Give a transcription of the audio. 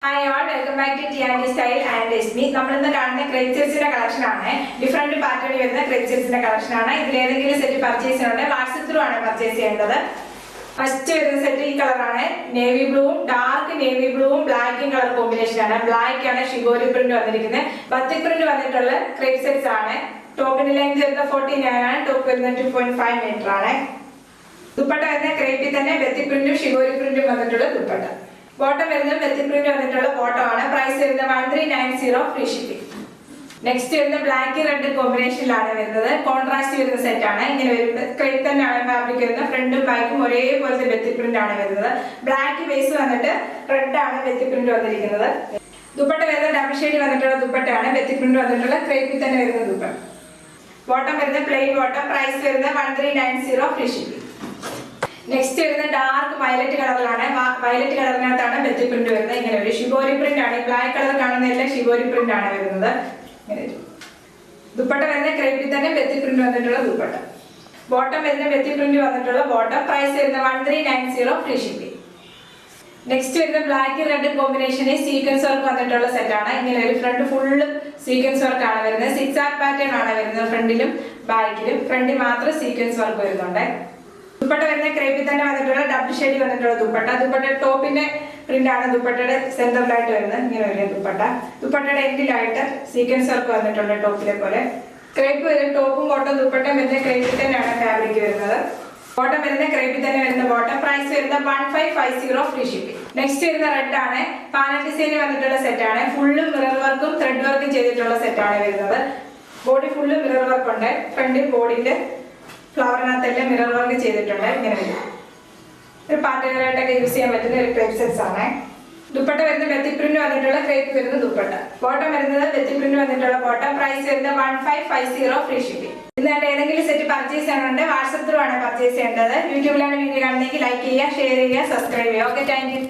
Hi all, welcome back to T&D Style and Esme. നമ്മൾ ഇന്ന് കാണുന്ന ക്രേപ്പ് സെറ്റ്സിന്റെ കളക്ഷൻ ആണ്. ഡിഫറെന്റ് പാറ്റേണിൽ വരുന്ന ക്രേപ്പ് സെറ്റ്സിന്റെ കളക്ഷൻ ആണ്. ഇതിൽ ഏതെങ്കിലും സെറ്റ് പർച്ചേസ് ചെയ്യണമെങ്കിൽ വാട്സ്ആപ്പ് ത്രൂ ആണ് പർച്ചേസ് ചെയ്യേണ്ടത്. ഫസ്റ്റ് വരുന്ന സെറ്റ് ഈ കളറാണ്. നേവി ബ്ലൂവും ഡാർക്ക് നേവി ബ്ലൂവും ബ്ലാക്കും കളർ കോമ്പിനേഷൻ ആണ്. ബ്ലാക്ക് ആണ് ഷിഗോരി പ്രിന്റ് വന്നിരിക്കുന്നത്. ബത്തിക് പ്രിന്റ് വന്നിട്ടുള്ള ക്രേപ്പ് സെറ്റ്സ് ആണ്. ടോപ്പിന്റെ ലെങ്ത് വരുന്നത് 49 ആണ്. ടോപ്പ് വരുന്നത് 2.5 മീറ്റർ ആണ്. ദുപ്പട്ട വരുന്ന ക്രേപ്പിൽ തന്നെ ബത്തിക് പ്രിന്റും ഷിഗോരി പ്രിന്റും വന്നിട്ടുള്ള ദുപ്പട്ട. ബോട്ടം വരുന്നത് ബത്തിക് പ്രിന്റ് വന്നിട്ടുള്ള ബോട്ടം ആണ്. പ്രൈസ് വരുന്നത് 1390 ഫ്രീ ഷിപ്പിംഗ്. നെക്സ്റ്റ് വരുന്നത് ബ്ലാക്ക് റെഡ് കോമ്പിനേഷനിലാണ് വരുന്നത്. കോൺട്രാസ്റ്റ് വരുന്ന സെറ്റ് ആണ്. ഇങ്ങനെ വരുന്നത് ക്രേപ്പ് തന്നെയാണ് ഫാബ്രിക് വരുന്നത്. ഫ്രണ്ടും ബാക്കും ഒരേപോലത്തെ ബത്തിക് പ്രിന്റ് ആണ് വരുന്നത്. ബ്ലാക്ക് ബേസ് വന്നിട്ട് റെഡ് ആണ് ബത്തിക് പ്രിന്റ് വന്നിരിക്കുന്നത്. ദുപ്പട്ട വരുന്നത് ഡബിൾ ഷെയ്ഡ് വന്നിട്ടുള്ള ദുപ്പട്ടയാണ്. ബത്തിക് പ്രിന്റ് വന്നിട്ടുള്ള ക്രേപ്പിൽ തന്നെ വരുന്ന ദുപ്പട്ട. ബോട്ടം വരുന്നത് പ്ലെയിൻ ബോട്ടം. പ്രൈസ് വരുന്നത് 1390 ഫ്രീ ഷിപ്പിംഗ്. നെക്സ്റ്റ് വരുന്നത് ഡാർക്ക് വയലറ്റ് കളറിലാണ്. വയലറ്റ് കളറിനകത്താണ് ബത്തിക് പ്രിന്റ് വരുന്നത്. ഇങ്ങനെ ഒരു ഷിഗോരി പ്രിന്റ് ആണ്. ബ്ലാക്ക് കളർ കാണുന്നതെല്ലാം ഷിഗോരി പ്രിന്റ് ആണ് വരുന്നത്. ദുപ്പട്ട വരുന്ന ക്രേപ്പിൽ തന്നെ ബത്തിക് പ്രിന്റ് വന്നിട്ടുള്ള ദുപ്പട്ട. ബോട്ടം വരുന്ന ബത്തിക് പ്രിന്റ് വന്നിട്ടുള്ള ബോട്ടം. പ്രൈസ് വരുന്നത് 1390 ഫ്രീ ഷിപ്പിംഗ്. നെക്സ്റ്റ് വരുന്ന ബ്ലാക്ക് റെഡ് കോമ്പിനേഷനിൽ സീക്വൻസ് വർക്ക് വന്നിട്ടുള്ള സെറ്റ് ആണ്. ഇങ്ങനെ ഒരു ഫ്രണ്ട് ഫുള്ള് സീക്വൻസ് വർക്ക് ആണ് വരുന്നത്. 6 ആർട്ട് പാറ്റേൺ ആണ് വരുന്നത് ഫ്രണ്ടിലും ബാക്കിലും. ഫ്രണ്ടിൽ മാത്രം സീക്വൻസ് വർക്ക് വരുന്നുണ്ട്. ദുപ്പട്ട വരുന്ന ക്രേപ്പിൽ തന്നെ വന്നിട്ടുള്ള ഡബിൾ ഷെയ്ഡ് വന്നിട്ടുള്ള ദുപ്പട്ട. ദുപ്പട്ട ടോപ്പിന്റെ പ്രിന്റ് ആണ് ദുപ്പട്ടയുടെ സെന്ററിലായിട്ട് വരുന്നത്. ഇങ്ങനെ വരുന്ന ദുപ്പട്ട. ദുപ്പട്ടയുടെ എൻഡിലായിട്ട് സീക്വൻസ് വർക്ക് വന്നിട്ടുണ്ട് ടോപ്പിലെ പോലെ. ക്രേപ്പ് വരുന്ന ടോപ്പും ബോട്ടം ദുപ്പട്ടയും വരുന്ന ക്രേപ്പിൽ തന്നെയാണ് ഫാബ്രിക് വരുന്നത്. ബോട്ടം വരുന്ന ക്രേപ്പിൽ തന്നെ വരുന്ന ബോട്ടം. പ്രൈസ് വരുന്നത് 1550 ഫ്രീ ഷിപ്പിംഗ്. നെക്സ്റ്റ് വരുന്ന റെഡ് ആണ്. പാനൽ ഡിസൈൻ വന്നിട്ടുള്ള സെറ്റ് ആണ്. ഫുള്ളും മിറർ വർക്കും ത്രെഡ് വർക്കും ചെയ്തിട്ടുള്ള സെറ്റ് ആണ് വരുന്നത്. ബോഡി ഫുള്ള് മിറർ വർക്ക് ഉണ്ട്. ഫ്രണ്ടിൽ ബോഡിന്റെ ഫ്ലവറിനകത്തെല്ലാം മിറർ വർക്ക് ചെയ്തിട്ടുണ്ട്. ഇങ്ങനെ വരും. ഒരു പാർട്ടികളായിട്ടൊക്കെ യൂസ് ചെയ്യാൻ പറ്റുന്ന ഒരു ക്രേപ്പ് സെറ്റ്സ് ആണ്. ദുപ്പട്ട വരുന്ന ബത്തിക് പ്രിന്റ് വന്നിട്ടുള്ള ക്രേപ്പ് വരുന്ന ദുപ്പട്ട. ബോട്ടം വരുന്നത് ബത്തിക് പ്രിന്റ് വന്നിട്ടുള്ള ബോട്ടം. പ്രൈസ് വരുന്നത് 1550 ഫ്രീ ഷിപ്പിംഗ്. ഇന്നായിട്ട് ഏതെങ്കിലും സെറ്റ് പർച്ചേസ് ചെയ്യണമെങ്കിൽ വാട്സ്ആപ്പ് ത്രൂ ആണ് പർച്ചേസ് ചെയ്യേണ്ടത്. യൂട്യൂബിലാണ് വീഡിയോ കാണുന്നതെങ്കിൽ ലൈക്ക് ചെയ്യുക, ഷെയർ ചെയ്യുക, സബ്സ്ക്രൈബ് ചെയ്യുക. Okay, thank you.